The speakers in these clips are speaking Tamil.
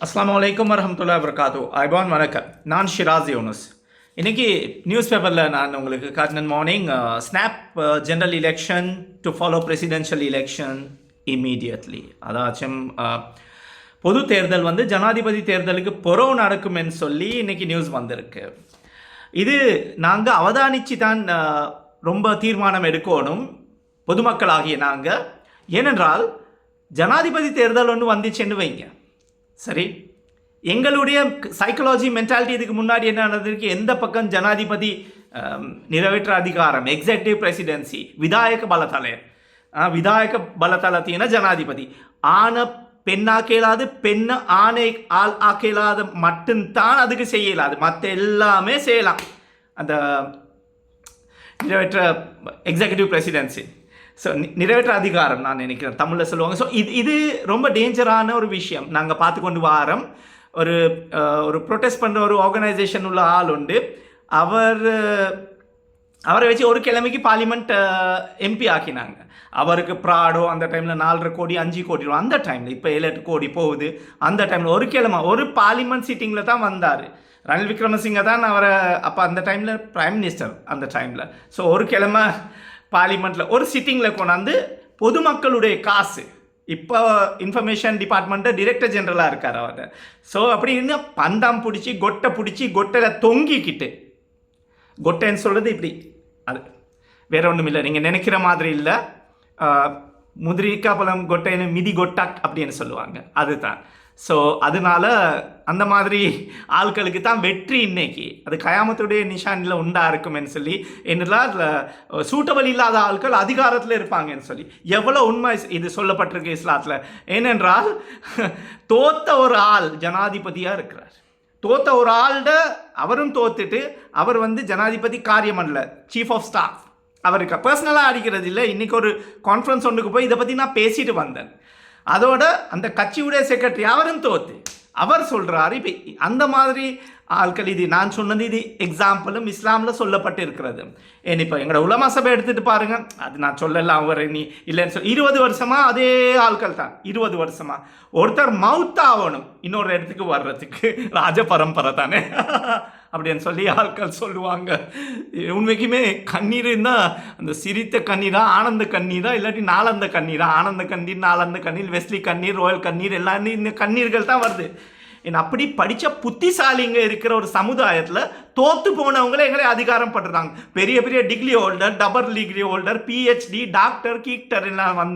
அஸ்ஸலாமு அலைக்கும் வரஹ்மத்துல்லாஹி வபரகாத்து. ஐபான் வணக்கம். நான் ஷிராஸ் யூனுஸ். இன்னைக்கு நியூஸ் பேப்பரில் நான் உங்களுக்கு காட்டின morning snap general election to follow presidential election immediately. அதாச்சும் பொது தேர்தல் ஜனாதிபதி தேர்தலுக்கு புறவு நடக்குமென்னு சொல்லி இன்னைக்கு நியூஸ் வந்திருக்கு. இது நாங்கள் அவதானித்து தான் ரொம்ப தீர்மானம் எடுக்கணும் பொதுமக்களாகிய நாங்கள். ஏனென்றால் ஜனாதிபதி தேர்தல் ஒன்று வந்துச்சுன்னு வைங்க, சரி, எங்களுடைய சைக்காலஜி மென்டாலிட்டி இதுக்கு முன்னாடி என்ன நடந்திருக்கு, எந்த பக்கம் ஜனாதிபதி நிறைவேற்ற அதிகாரம் எக்ஸிக்யூட்டிவ் பிரசிடென்சி விதாயக பலத்தளத்தின ஜனாதிபதி ஆன பெண்ணாக்கேலாது பெண்ணை ஆணை ஆள் ஆக்கேலாத மட்டும்தான் அதுக்கு செய்யலாது, மற்ற எல்லாமே செய்யலாம் அந்த நிறைவேற்ற எக்ஸிக்யூட்டிவ் பிரசிடென்சி. ஸோ நிறைவேற்ற அதிகாரம் நான் நினைக்கிறேன் தமிழில் சொல்லுவாங்க. ஸோ இது ரொம்ப டேஞ்சரான ஒரு விஷயம். நாங்கள் பார்த்து கொண்டு வாரோம். ஒரு ப்ரொட்டஸ்ட் பண்ணுற ஒரு ஆர்கனைசேஷன் உள்ள ஆள் உண்டு. அவரை வச்சு ஒரு கிழமைக்கு பார்லிமெண்ட் எம்பி ஆக்கினாங்க. அவருக்கு ப்ராடோ அந்த டைமில் 4.5 கோடி 5 கோடி ரூபா, அந்த டைமில் இப்போ 7-8 கோடி போகுது. அந்த டைமில் ஒரு கிழமை ஒரு பார்லிமெண்ட் சிட்டிங்கில் தான் வந்தார். ரணில் விக்ரமசிங்க தான் அவரை அப்போ அந்த டைமில் பிரைம் மினிஸ்டர் அந்த டைமில். ஸோ ஒரு கிழமை பார்லிமெண்ட்டில் ஒரு சிட்டிங்கில் கொண்டாந்து பொதுமக்களுடைய காசு, இப்போ இன்ஃபர்மேஷன் டிபார்ட்மெண்ட்டு டிரெக்டர் ஜெனரலாக இருக்கார் அவர். ஸோ அப்படி இன்னும் பந்தாம் பிடிச்சி கொட்டையில் தொங்கிக்கிட்டு, கொட்டைன்னு சொல்கிறது இப்படி, அது வேற ஒன்றும் இல்லை, நீங்கள் நினைக்கிற மாதிரி இல்லை. முதிரிக்கா பழம் கொட்டைன்னு மிதி கொட்டாக் அப்படின்னு சொல்லுவாங்க, அதுதான். ஸோ அதனால அந்த மாதிரி ஆட்களுக்கு தான் வெற்றி இன்னைக்கு. அது கயாமத்துடைய நிஷானில் உண்டா இருக்குமென்னு சொல்லி, என்னெல்லாம் சூட்டபிள் இல்லாத ஆட்கள் அதிகாரத்தில் இருப்பாங்கன்னு சொல்லி எவ்வளோ உண்மை இது சொல்லப்பட்டிருக்கு இஸ்லாத்தில். ஏனென்றால் தோத்த ஒரு ஆள் ஜனாதிபதியாக இருக்கிறார். தோத்த ஒரு ஆள்கிட்ட அவரும் தோத்துட்டு அவர் ஜனாதிபதி காரியமண்டல சீஃப் ஆஃப் ஸ்டாஃப், அவருக்கு பர்சனலாக அடிக்கிறது இல்லை. இன்றைக்கி ஒரு கான்ஃபரன்ஸ் ஒன்றுக்கு போய் இதை பற்றி நான் பேசிட்டு வந்தேன். அதோட அந்த கட்சியுடைய செக்ரட்டரி அவரும் தோத்து அவர் சொல்கிறாரு. இப்போ அந்த மாதிரி ஆட்கள், இது நான் சொன்னது இது எக்ஸாம்பிளும் இஸ்லாமில் சொல்லப்பட்டு இருக்கிறது. இப்போ எங்களோட உலமா சபை எடுத்துகிட்டு பாருங்கள், அது நான் சொல்லலாம் அவர் நீ இல்லைன்னு சொல்லி 20 வருஷமாக அதே ஆட்கள் தான். 20 வருஷமாக ஒருத்தர் மவுத்தாகணும் இன்னொரு இடத்துக்கு வர்றதுக்கு, ராஜ பரம்பரை தானே அப்படின்னு சொல்லி ஆட்கள் சொல்லுவாங்க. உண்மைக்குமே கண்ணீர் இருந்தால் அந்த சிரித்த கண்ணீரா ஆனந்த கண்ணீரா இல்லாட்டி நாளந்த கண்ணீரா, ஆனந்த கண்ணீர் நாளந்த கண்ணீர் வெஸ்லி கண்ணீர் ரோயல் கண்ணீர் எல்லாம் இந்த கண்ணீர்கள் தான் வருது. ஏன்னா அப்படி படித்த புத்திசாலிங்க இருக்கிற ஒரு சமுதாயத்தில் தோற்று போனவங்களே எங்களே அதிகாரம் படுறாங்க. பெரிய பெரிய degree holder, double degree holder, PhD, doctor, கீக்டர் எல்லாம்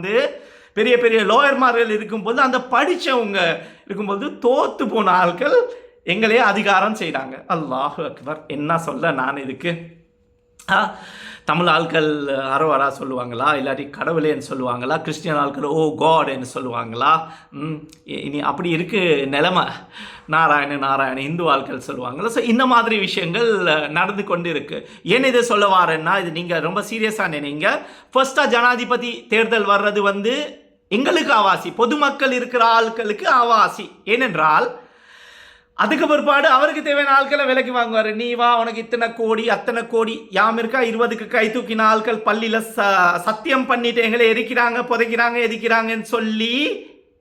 பெரிய பெரிய லோயர்மார்கள் இருக்கும்போது, அந்த படித்தவங்க இருக்கும்போது தோற்று போன ஆட்கள் எங்களே அதிகாரம் செய்கிறாங்க. அல்லாஹு அக்பர். என்ன சொல்ல நான் இதுக்கு? தமிழ் ஆட்கள் அரோவரா சொல்லுவாங்களா, இல்லாட்டி கடவுளேன்னு சொல்லுவாங்களா, கிறிஸ்டியன் ஆட்கள் ஓ காட்ன்னு சொல்லுவாங்களா? இனி அப்படி இருக்கு நிலைமை. நாராயண இந்து ஆட்கள் சொல்லுவாங்களா? ஸோ இந்த மாதிரி விஷயங்கள் நடந்து கொண்டு இருக்கு. ஏன் இதை சொல்ல வாரேன்னா, இது நீங்கள் ரொம்ப சீரியஸாக நினைங்க. ஃபர்ஸ்ட்டாக ஜனாதிபதி தேர்தல் வர்றது எங்களுக்கு ஆவாசி, பொதுமக்கள் இருக்கிற ஆட்களுக்கு ஆவாசி. ஏனென்றால் அதுக்கு பிற்பாடு அவருக்கு தேவையான ஆட்களை விலைக்கு வாங்குவார். நீ வா, உனக்கு இத்தனை கோடி அத்தனை கோடி, யாம் இருக்கா 20க்கு கை தூக்கின ஆட்கள் பள்ளியில் சத்தியம் பண்ணிட்டு எங்களை எரிக்கிறாங்க புதைக்கிறாங்க எதிக்கிறாங்கன்னு சொல்லி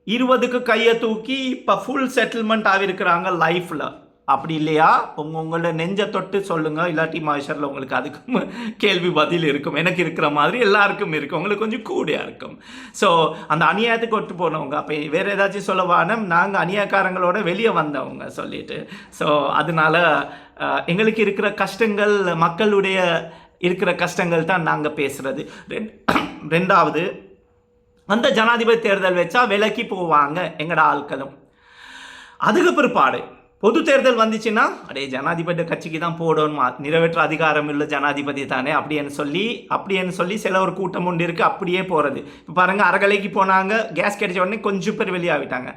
20க்கு கையை தூக்கி இப்போ ஃபுல் செட்டில்மெண்ட் ஆகிருக்கிறாங்க லைஃப்பில். அப்படி இல்லையா? உங்களோட நெஞ்சை தொட்டு சொல்லுங்கள், இல்லாட்டி மாஷரில் உங்களுக்கு அதுக்கு கேள்வி பதில் இருக்கும். எனக்கு இருக்கிற மாதிரி எல்லாருக்கும் இருக்கும், உங்களுக்கு கொஞ்சம் கூடியாக இருக்கும். ஸோ அந்த அநியாயத்துக்கு ஒட்டு போனவங்க, அப்போ வேறு ஏதாச்சும் சொல்லவானம், நாங்கள் அநியாயக்காரங்களோட வெளியே வந்தவங்க சொல்லிட்டு. ஸோ அதனால் எங்களுக்கு இருக்கிற கஷ்டங்கள், மக்களுடைய இருக்கிற கஷ்டங்கள் தான் நாங்கள் பேசுகிறது. ரெண்டாவது, அந்த ஜனாதிபதி தேர்தல் வச்சா விலக்கி போவாங்க எங்களோட ஆட்களும். அதுக்கு பிற்பாடு பொது தேர்தல் வந்துச்சுன்னா அடே ஜனாதிபதி கட்சிக்கு தான் போடணுமா, நிறைவேற்ற அதிகாரம் இல்லை ஜனாதிபதி தானே அப்படின்னு சொல்லி சில ஒரு கூட்டம் உண்டு இருக்குது, அப்படியே போகிறது. இப்போ பாருங்கள், அறகலைக்கு போனாங்க, கேஸ் கிடைச்ச உடனே கொஞ்சம் பேர் வெளியாகிட்டாங்க,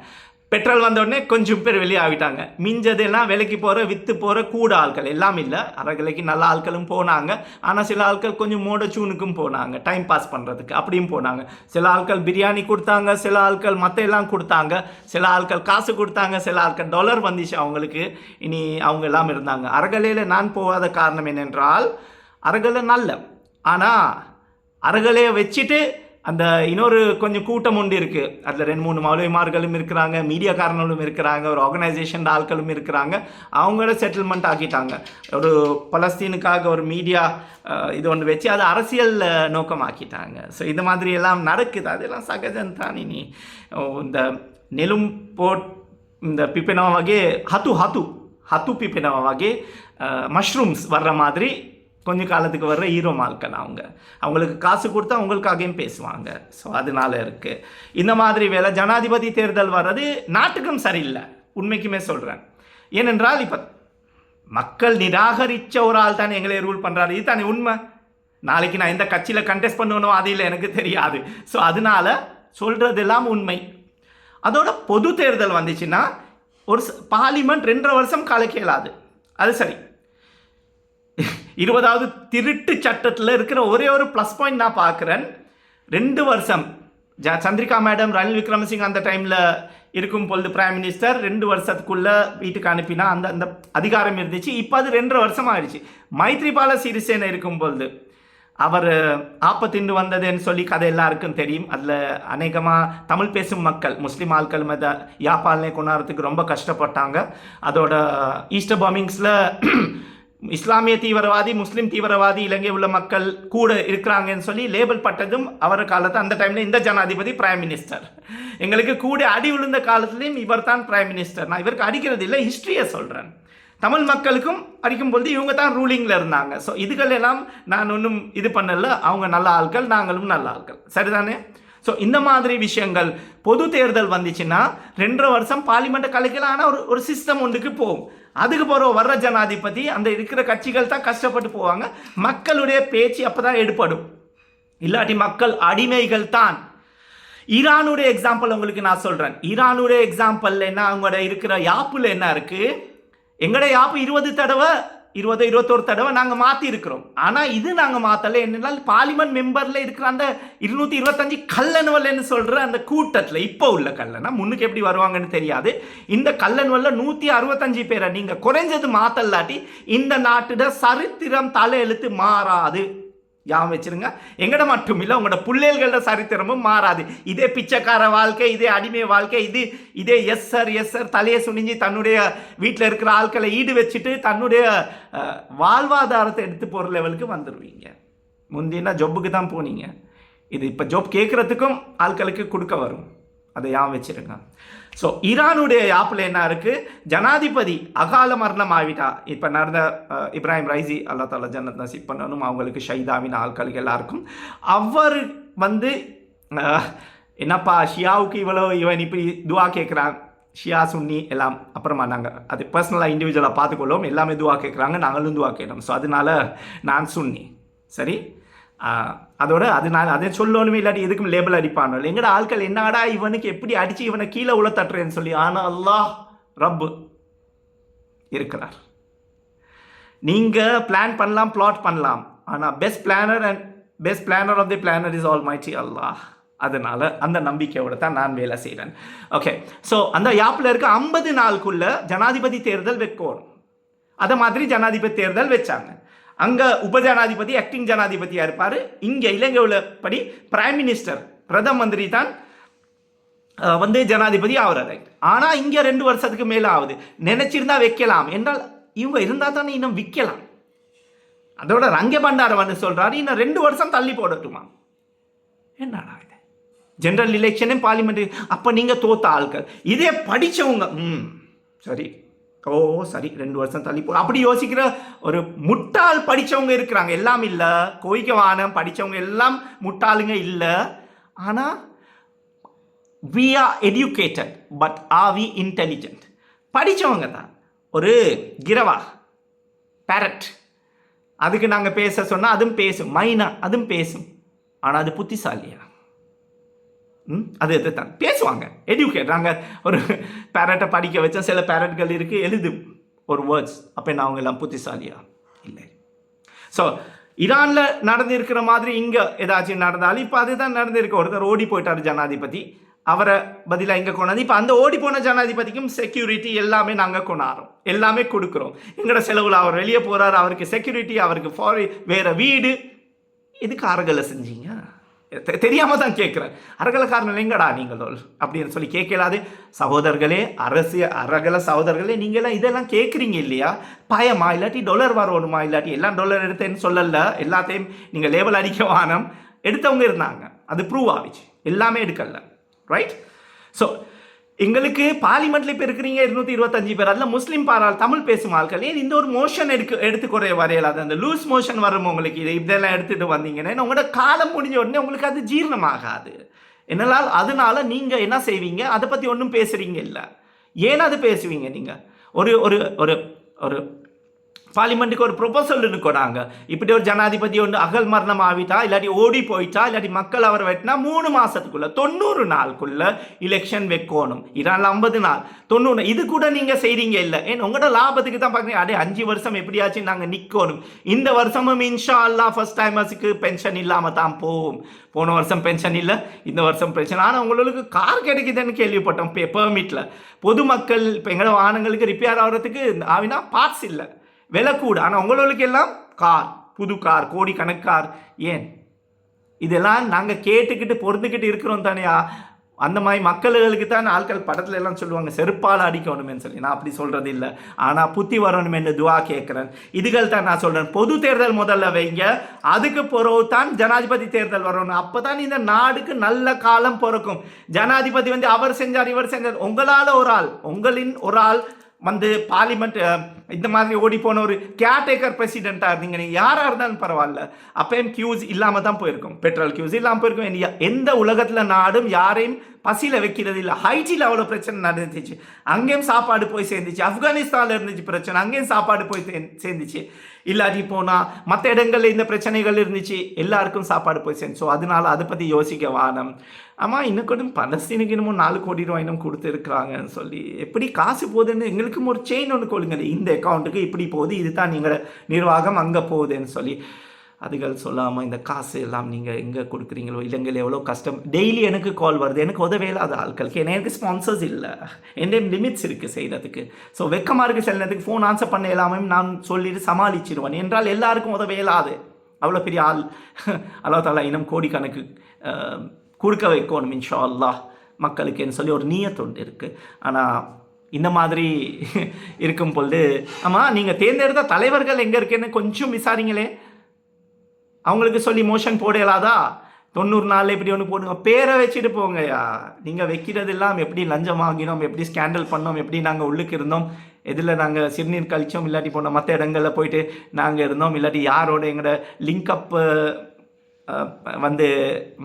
பெட்ரோல் வந்த உடனே கொஞ்சம் பேர் வெளியாகிட்டாங்க. மிஞ்சதெல்லாம் விலைக்கு போகிற விற்று போகிற கூட ஆட்கள் எல்லாம் இல்லை. அறகலைக்கு நல்ல ஆட்களும் போனாங்க, ஆனால் சில ஆட்கள் கொஞ்சம் மோடச்சூனுக்கும் போனாங்க, டைம் பாஸ் பண்ணுறதுக்கு அப்படியும் போனாங்க. சில ஆட்கள் பிரியாணி கொடுத்தாங்க, சில ஆட்கள் மற்ற எல்லாம் கொடுத்தாங்க, சில ஆட்கள் காசு கொடுத்தாங்க, சில ஆட்கள் டாலர் வந்துச்சு அவங்களுக்கு. இனி அவங்க எல்லாம் இருந்தாங்க. அறகலையில் நான் போகாத காரணம் என்னென்றால், அறகலை நல்ல, ஆனால் அறகலையை வச்சுட்டு அந்த இன்னொரு கொஞ்சம் கூட்டம் ஒன்று இருக்குது. அதில் 2-3 மௌலவிமார்களும் இருக்கிறாங்க, மீடியாக்காரர்களும் இருக்கிறாங்க, ஒரு ஆர்கனைசேஷன் ஆட்களும் இருக்கிறாங்க. அவங்கள செட்டில்மெண்ட் ஆக்கிட்டாங்க. ஒரு பலஸ்தீனுக்காக ஒரு மீடியா இது ஒன்று வச்சு அது அரசியல் நோக்கமாக்கிட்டாங்க. ஸோ இந்த மாதிரி எல்லாம் நடக்குது. அதெல்லாம் சகஜம்தான். இனி இந்த நெலும் போட் இந்த பிப்பினவ வகை ஹத்து பிப்பினவ வகை மஷ்ரூம்ஸ் வர்ற மாதிரி கொஞ்சம் காலத்துக்கு வர்ற ஹீரோ மால்கள் அவங்களுக்கு காசு கொடுத்தா அவங்களுக்காகவும் பேசுவாங்க. ஸோ அதனால இருக்குது இந்த மாதிரி வேலை. ஜனாதிபதி தேர்தல் வர்றது நாட்டுக்கும் சரியில்லை, உண்மைக்குமே சொல்கிறேன். ஏனென்றால் இப்போ மக்கள் நிராகரித்த ஒரு ஆள் தானே எங்களை ரூல் பண்ணுறாரு. இது தானே உண்மை. நாளைக்கு நான் எந்த கட்சியில் கண்டெஸ்ட் பண்ணணும் அது இல்லை, எனக்கு தெரியாது. ஸோ அதனால சொல்கிறதெல்லாம் உண்மை. அதோட பொது தேர்தல் வந்துச்சுன்னா ஒரு பார்லிமெண்ட் 2.5 வருஷம் கலைக்க இயலாது. அது சரி. 20வது திருட்டு சட்டத்தில் இருக்கிற ஒரே ஒரு ப்ளஸ் பாயிண்ட் நான் பார்க்குறேன். 2 வருஷம் சந்திரிகா மேடம் ரணில் விக்ரமசிங்க அந்த டைமில் இருக்கும் பொழுது பிரைம் மினிஸ்டர் 2 வருஷத்துக்குள்ளே வீட்டுக்கு அனுப்பினா அந்த அந்த அதிகாரம் இருந்துச்சு. இப்போ அது 2.5 வருஷம் ஆயிடுச்சு. மைத்ரிபால சிறிசேன இருக்கும் பொழுது அவர் ஆப்பத்திண்டு வந்ததுன்னு சொல்லி கதை எல்லாருக்கும் தெரியும். அதில் அநேகமாக தமிழ் பேசும் மக்கள் முஸ்லீம் ஆட்கள் யாப்பாலனை கொண்டாடுறதுக்கு ரொம்ப கஷ்டப்பட்டாங்க. அதோட ஈஸ்டர் பாம்பிங்ஸில் இஸ்லாமிய தீவிரவாதி முஸ்லீம் தீவிரவாதி இலங்கை உள்ள மக்கள் கூட இருக்கிறாங்கன்னு சொல்லி லேபிள் பட்டதும் அவர் காலத்தை அந்த டைமில் இந்த ஜனாதிபதி பிரைம் மினிஸ்டர். எங்களுக்கு கூட அடி விழுந்த காலத்துலேயும் இவர் தான் பிரைம் மினிஸ்டர். நான் இவருக்கு அடிக்கிறது இல்லை, ஹிஸ்ட்ரியை சொல்கிறேன். தமிழ் மக்களுக்கும் அடிக்கும் பொழுது இவங்க தான் ரூலிங்கில் இருந்தாங்க. ஸோ இதுகள் எல்லாம் நான் ஒன்றும் இது பண்ணல. அவங்க நல்ல ஆட்கள், நாங்களும் நல்ல ஆட்கள், சரிதானே? ஸோ இந்த மாதிரி விஷயங்கள் பொது தேர்தல் வந்துச்சுன்னா 2.5 வருஷம் பார்லிமெண்ட்டை கலைக்கலாம். ஆனால் ஒரு சிஸ்டம் ஒன்றுக்கு போகும். அதுக்கு போகிற வர்ற ஜனாதிபதி அந்த இருக்கிற கட்சிகள் தான் கஷ்டப்பட்டு போவாங்க. மக்களுடைய பேச்சு அப்போ தான் எடுப்படும். இல்லாட்டி மக்கள் அடிமைகள் தான். ஈரானுடைய எக்ஸாம்பிள் உங்களுக்கு நான் சொல்கிறேன். ஈரானுடைய எக்ஸாம்பிள் என்ன, அவங்களோட இருக்கிற யாப்பில் என்ன இருக்குது. எங்களோட யாப்பு 21 தடவை நாங்கள் மாற்றி இருக்கிறோம். ஆனால் இது நாங்கள் மாற்றலை. என்னென்னால் பார்லிமெண்ட் மெம்பரில் இருக்கிற அந்த 225 கல்லனுவல்னு சொல்கிற அந்த கூட்டத்தில் இப்போ உள்ள கல்லனா முன்னுக்கு எப்படி வருவாங்கன்னு தெரியாது. இந்த கல்லனுவல்ல 165 பேரை நீங்கள் குறைஞ்சது மாற்றலாட்டி இந்த நாட்டோட சரித்திரம் தலையெழுத்து மாறாது. ஞாபகம் வச்சிருங்க. எங்கட மட்டும் இல்லை, உங்களோட பிள்ளைகளோட சரித்திரமும் மாறாது. இதே பிச்சைக்கார வாழ்க்கை, இதே அடிமை வாழ்க்கை, இதே எஸ் சார் தலையை சுனிஞ்சு தன்னுடைய வீட்டில் இருக்கிற ஆட்களை ஈடு வச்சுட்டு தன்னுடைய வாழ்வாதாரத்தை எடுத்து போகிற லெவலுக்கு வந்துடுவீங்க. முந்தினா ஜொப்புக்கு தான் போனீங்க. இது இப்போ ஜொப் கேட்குறதுக்கும் ஆட்களுக்கு கொடுக்க வரும். அதை ஞாபகம் வச்சிருங்க. ஸோ ஈரானுடைய யாப்பில் என்ன இருக்குது, ஜனாதிபதி அகால மரணம் ஆகிட்டா. இப்போ நடந்த இப்ராஹிம் ரைசி அல்லா தாலா ஜன்னத் நசீப் பண்ணணும் அவங்களுக்கு, ஷைதாவின் ஆட்களுக்கு எல்லாருக்கும். அவர் என்னப்பா ஷியாவுக்கு இவன் இப்படி துவா கேட்குறான், ஷியா சுன்னி எல்லாம் அப்புறமா நாங்கள் அது பர்சனலாக இண்டிவிஜுவலாக பார்த்துக்கொள்வோம். எல்லாமே துவா கேட்குறாங்க, நாங்களும் துவா கேட்டோம். ஸோ அதனால நான் சுன்னி, சரி. அதோட அதனால அதை சொல்லணுமே, இல்லாட்டி எதுக்கும் லேபிள் அடிப்பானோ. எங்கட ஆட்கள் என்னடா இவனுக்கு எப்படி அடித்து இவனை கீழே உள்ள தட்டுறேன்னு சொல்லி. ஆனால் அல்லாஹ் ரப்பு இருக்கிறார். நீங்கள் பிளான் பண்ணலாம், பிளாட் பண்ணலாம், ஆனால் best planner of the planner is almighty Allah. அதனால் அந்த நம்பிக்கையோட தான் நான் வேலை செய்கிறேன். ஓகே. ஸோ அந்த யாப்பில் இருக்க 50 நாளுக்குள்ள ஜனாதிபதி தேர்தல் வைக்கணும். அதை மாதிரி ஜனாதிபதி தேர்தல் வச்சாங்க. அங்கே உபஜனாதிபதி ஆக்டிங் ஜனாதிபதியாக இருப்பார். இங்கே இலங்கை உள்ளபடி பிரைம் மினிஸ்டர் பிரதம மந்திரி தான் ஜனாதிபதி ஆகிறார். ஆனால் இங்கே 2 வருஷத்துக்கு மேலே ஆகுது. நினைச்சிருந்தா வைக்கலாம் என்றால் இவங்க இருந்தால் தானே இன்னும் விற்கலாம். அதோட ரங்க பண்டாரவன்னு சொல்கிறாரு, இன்னும் 2 வருஷம் தள்ளி போடட்டுமா. என்னடா இது, ஜெனரல் எலெக்ஷனே பார்லிமெண்ட். அப்போ நீங்கள் தோத்த ஆட்கள், இதே படித்தவங்க சரி சரி 2 வருஷம் தள்ளி அப்படி யோசிக்கிற ஒரு முட்டாள் படித்தவங்க இருக்கிறாங்க. எல்லாம் இல்லை, கோய்க்கவானம் படித்தவங்க எல்லாம் முட்டாளுங்க இல்லை. ஆனால் we are educated but are we intelligent? படித்தவங்க தான். ஒரு கிரவா பேரட், அதுக்கு நாங்கள் பேச சொன்னால் அதுவும் பேசும். மைனா அதுவும் பேசும். ஆனால் அது புத்திசாலியா? அது தான் பேசுவாங்க. எடியூகேட். நாங்கள் ஒரு பேரட்டை படிக்க வச்சா சில பேரட்கள் இருக்குது, எழுதும் ஒரு வேர்ட்ஸ். அப்போ என்ன அவங்க எல்லாம் புத்திசாலியா? இல்லை. ஸோ ஈரானில் நடந்திருக்கிற மாதிரி இங்கே ஏதாச்சும் நடந்தாலும் இப்போ அதுதான் நடந்திருக்கு. ஒருத்தர் ஓடி போயிட்டார் ஜனாதிபதி, அவரை பதிலாக இங்கே கொண்டாந்து இப்போ அந்த ஓடி போன ஜனாதிபதிக்கும் செக்யூரிட்டி எல்லாமே நாங்கள் கொண்டாடுறோம், எல்லாமே கொடுக்குறோம். எங்களோட செலவில் அவர் வெளியே போகிறார், அவருக்கு செக்யூரிட்டி, அவருக்கு வேறு வீடு. இதுக்கு ஆறுகளை செஞ்சீங்க. தெரியாம தான் கேட்குறேன். அரகலக்காரன் எங்கடா நீங்கள் அப்படின்னு சொல்லி கேட்கலாது. சகோதரர்களே, அரகல சகோதரர்களே, நீங்களாம் இதெல்லாம் கேட்குறீங்க இல்லையா? பயமா, இல்லாட்டி டாலர் வரணுமா, இல்லாட்டி எல்லாம் டாலர் எடுத்தேன்னு சொல்லல, எல்லாத்தையும் நீங்கள் லேபிள் அடிக்க வானம் எடுத்தவங்க இருந்தாங்க, அது ப்ரூவ் ஆகிச்சு, எல்லாமே எடுக்கல, ரைட்? ஸோ எங்களுக்கு பார்லிமெண்ட்ல இப்போ இருக்கிறீங்க 225 பேர், அதில் முஸ்லீம் பாராள் தமிழ் பேசும் ஆட்கள், ஏன் இந்த ஒரு மோஷன் எடுத்துக்குறைய வரையலாது? அந்த லூஸ் மோஷன் வரும் உங்களுக்கு, இதெல்லாம் எடுத்துகிட்டு வந்தீங்கன்னா உங்களோட காலம் முடிஞ்ச உடனே உங்களுக்கு அது ஜீரணமாகாது. என்னால் அதனால நீங்கள் என்ன செய்வீங்க, அதை பற்றி ஒன்றும் பேசுகிறீங்க இல்லை. ஏன் அது பேசுவீங்க நீங்கள்? ஒரு ஒரு ஒரு ஒரு பார்லிமெண்ட்டுக்கு ஒரு ப்ரொபோசல் இருக்கோனாங்க, இப்படி ஒரு ஜனாதிபதி ஒன்று அகல் மரணம் ஆகிட்டா, இல்லாட்டி ஓடி போயிட்டா, இல்லாட்டி மக்கள் அவர் வெட்டினா 3 மாதத்துக்குள்ள 90 நாளுக்குள்ள எலெக்ஷன் வைக்கணும். ஈரானில் 50 நாள், 90. இது கூட நீங்கள் செய்கிறீங்க இல்லை. ஏன் உங்களோட லாபத்துக்கு தான் பார்க்குறீங்க. அடே 5 வருஷம் எப்படியாச்சும் நாங்கள் நிற்கணும். இந்த வருஷமும் இன்ஷா அல்லாஹ் ஃபர்ஸ்ட் டைமர்ஸுக்கு பென்ஷன் இல்லாமல் தான் போவோம். போன வருஷம் பென்ஷன் இல்லை, இந்த வருஷம் பென்ஷன். ஆனால் உங்களுக்கு கார் கிடைக்குதுன்னு கேள்விப்பட்டோம் பெர்மிட்டில். பொதுமக்கள் இப்போ எங்களோட வாகனங்களுக்கு ரிப்பேர் ஆகிறதுக்கு ஆவினா பார்ட்ஸ் இல்லை, விலை கூட. ஆனால் உங்களுக்கு எல்லாம் கார், புது கார், கோடி கணக்கார். ஏன் இதெல்லாம் நாங்கள் கேட்டுக்கிட்டு பொருந்துக்கிட்டு இருக்கிறோம் தானேயா? அந்த மாதிரி மக்களுக்கு தான் ஆட்கள் படத்துல எல்லாம் சொல்லுவாங்க செருப்பால் அடிக்கணும்னு சொல்லி. நான் அப்படி சொல்றது இல்லை, ஆனால் புத்தி வரணும் என்று துவா கேட்குறேன். இதுகள் தான் நான் சொல்கிறேன். பொது தேர்தல் முதல்ல வைங்க, அதுக்கு பிறகு தான் ஜனாதிபதி தேர்தல் வரணும். அப்போ தான் இந்த நாடுக்கு நல்ல காலம் பிறக்கும். ஜனாதிபதி வந்து அவர் செஞ்சார் இவர் செஞ்சார், உங்களால் ஒரு ஆள், உங்களின் ஒரு ஆள் வந்து பார்லிமெண்ட் இந்த மாதிரி ஓடி போன ஒரு கேர்டேக்கர் பிரசிடென்ட்டாக இருந்தீங்க, நீங்கள் யாராக இருந்தாலும் பரவாயில்ல, அப்பயும் கியூஸ் இல்லாமல் தான் போயிருக்கும், பெட்ரோல் கியூஸ் இல்லாமல் போயிருக்கும். எந்த உலகத்தில் நாடும் யாரையும் பசியில் வைக்கிறது இல்லை. ஹைட்டியில் அவ்வளோ பிரச்சனை நடந்துச்சு, அங்கேயும் சாப்பாடு போய் சேர்ந்துச்சு. ஆப்கானிஸ்தானில் இருந்துச்சு பிரச்சனை, அங்கேயும் சாப்பாடு போய் சேர்ந்துச்சு. இல்லாட்டி போனால் மற்ற இடங்களில் இந்த பிரச்சனைகள் இருந்துச்சு, எல்லாருக்கும் சாப்பாடு போய் சேர்ந்து. ஸோ அதனால அதை பற்றி யோசிக்க வானம். ஆமாம், இன்னும் கூட பலஸ்தீனுக்கு இன்னமும் 4 கோடி ரூபாய் இன்னும் கொடுத்துருக்குறாங்கன்னு சொல்லி எப்படி காசு போகுதுன்னு எங்களுக்கும் ஒரு செயின் ஒன்று கொள்ளுங்க. இந்த அக்கௌண்ட்டுக்கு இப்படி போகுது, இது தான் நீங்கள் நிர்வாகம் அங்கே போகுதுன்னு சொல்லி அதுகள் சொல்லாமல் இந்த காசு எல்லாம் நீங்கள் எங்கே கொடுக்குறீங்களோ, இல்லைங்கள எவ்வளோ கஷ்டம். டெய்லி எனக்கு கால் வருது, எனக்கு உதவியில்லாத ஆட்களுக்கு. எனக்கு ஸ்பான்சர்ஸ் இல்லை, எந்த லிமிட்ஸ் இருக்குது செய்கிறதுக்கு. ஸோ வெக்கமாக இருக்குது சில நேரத்துக்கு ஃபோன் ஆன்சர் பண்ண எல்லாமே நான் சொல்லிட்டு சமாளிச்சிடுவேன். என்றால் எல்லாருக்கும் உதவியில்லாது, அவ்வளோ பெரிய ஆள். அல்லாஹ் தஆலா இன்னும் கோடிக்கணக்கு கொடுக்க வைக்கணும் இன்ஷா அல்லாஹ் மக்களுக்குன்னு சொல்லி ஒரு நியத்தொண்டு இருக்குது. ஆனால் இந்த மாதிரி இருக்கும் பொழுது, ஆமாம், நீங்கள் தேர்ந்தெடுத்த தலைவர்கள் எங்கே இருக்குன்னு கொஞ்சம் விசாரிங்களே. அவங்களுக்கு சொல்லி மோஷன் போடலாதா? 90 நாளில் இப்படி ஒன்று போடுங்க, பேரை வச்சுட்டு போங்கயா. நீங்கள் வைக்கிறது எல்லாம் எப்படி லஞ்சம் வாங்கினோம், எப்படி ஸ்கேண்டல் பண்ணோம், எப்படி நாங்கள் உள்ளுக்கு இருந்தோம், எதில் நாங்கள் சிறுநீர் கழிச்சோம், இல்லாட்டி போனோம் மற்ற இடங்களில் போயிட்டு நாங்கள் இருந்தோம், இல்லாட்டி யாரோட எங்களோட லிங்க் அப் வந்து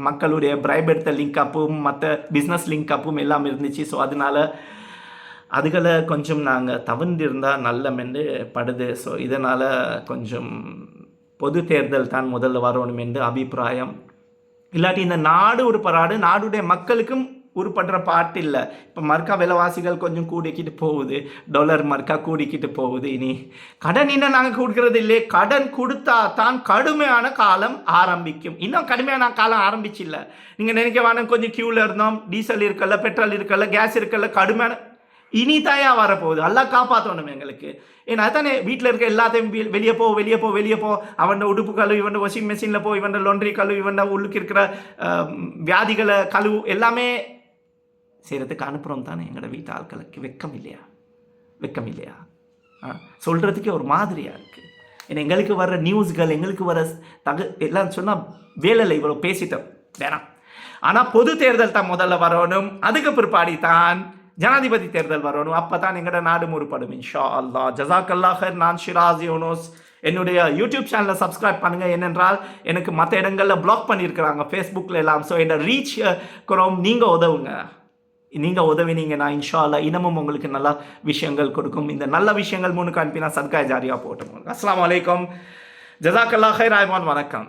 மக்களுடைய பிரைப் எடுத்த லிங்க் அப்பும் மற்ற பிஸ்னஸ் லிங்க் அப்பும் எல்லாம் இருந்துச்சு. ஸோ அதனால் அதுகளை கொஞ்சம் நாங்கள் தவிர்ந்திருந்தால் நல்லமென்று படுது. ஸோ இதனால் கொஞ்சம் பொது தேர்தல் தான் முதல்ல வரணும் என்று அபிப்பிராயம். இல்லாட்டி இந்த நாடு ஒரு பராடு, நாடுடைய மக்களுக்கும் உருப்படுற பாட்டு இல்லை. இப்போ மர்க்கா விலைவாசிகள் கொஞ்சம் கூடிக்கிட்டு போகுது, டாலர் மர்க்கா கூடிக்கிட்டு போகுது. இனி கடன் இன்னும் நாங்கள் கொடுக்கறது இல்லையே, கடன் கொடுத்தா தான் கடுமையான காலம் ஆரம்பிக்கும். இன்னும் கடுமையான காலம் ஆரம்பிச்சில்லை. நீங்கள் நினைக்க வேணும் கொஞ்சம் க்யூவில் இருந்தோம், டீசல் இருக்கல, பெட்ரோல் இருக்கல, கேஸ் இருக்கல, கடுமையான இனி தாயா வரப்போகுது. எல்லாம் காப்பாற்றணும் எங்களுக்கு. ஏன்னா தானே வீட்டில் இருக்க எல்லாத்தையும் வெளியே போ, அவன் உடுப்பு கழுவு, இவன் வாஷிங் மிஷினில் போ, இவன் லொண்ட்ரி கழுவு, இவன் உள்ளுக்கு இருக்கிற வியாதிகளை கழுவு, எல்லாமே செய்கிறதுக்கு அனுப்புகிறோம் தானே. எங்களோட வீட்டு ஆட்களுக்கு வெக்கம் இல்லையா? சொல்கிறதுக்கே ஒரு மாதிரியாக இருக்குது. ஏன்னா எங்களுக்கு வர்ற நியூஸ்கள், எங்களுக்கு வர எல்லாம் சொன்னால் வேலையில் இவ்வளோ பேசிட்டோம் வேணாம். ஆனால் பொது தேர்தல் தான் முதல்ல வரணும், அதுக்கு பிற்பாடி தான் ஜனாதிபதி தேர்தல் வரணும். அப்போ தான் எங்களோட நாடு முற்படும் இன்ஷா அல்லாஹ். ஜஸாக்கல்லாஹ் ஹைர். நான் ஷிராஸ் யூனுஸ். என்னுடைய யூடியூப் சேனலை சப்ஸ்கிரைப் பண்ணுங்கள். ஏனென்றால் எனக்கு மற்ற இடங்களில் பிளாக் பண்ணியிருக்கிறாங்க, ஃபேஸ்புக்கில் எல்லாம். ஸோ என்னோட ரீச் குறோம். நீங்கள் உதவுங்க. நீங்கள் உதவினீங்கன்னா இன்ஷா அல்லாஹ் இன்னமும் உங்களுக்கு நல்ல விஷயங்கள் கொடுக்கும். இந்த நல்ல விஷயங்கள் முன்னுக்கு அனுப்பினா சத்காய் ஜாரியாக போட்டோம். அஸ்ஸலாமு அலைக்கும். ஜஸாக்கல்லாஹ் ஹைர். வணக்கம்.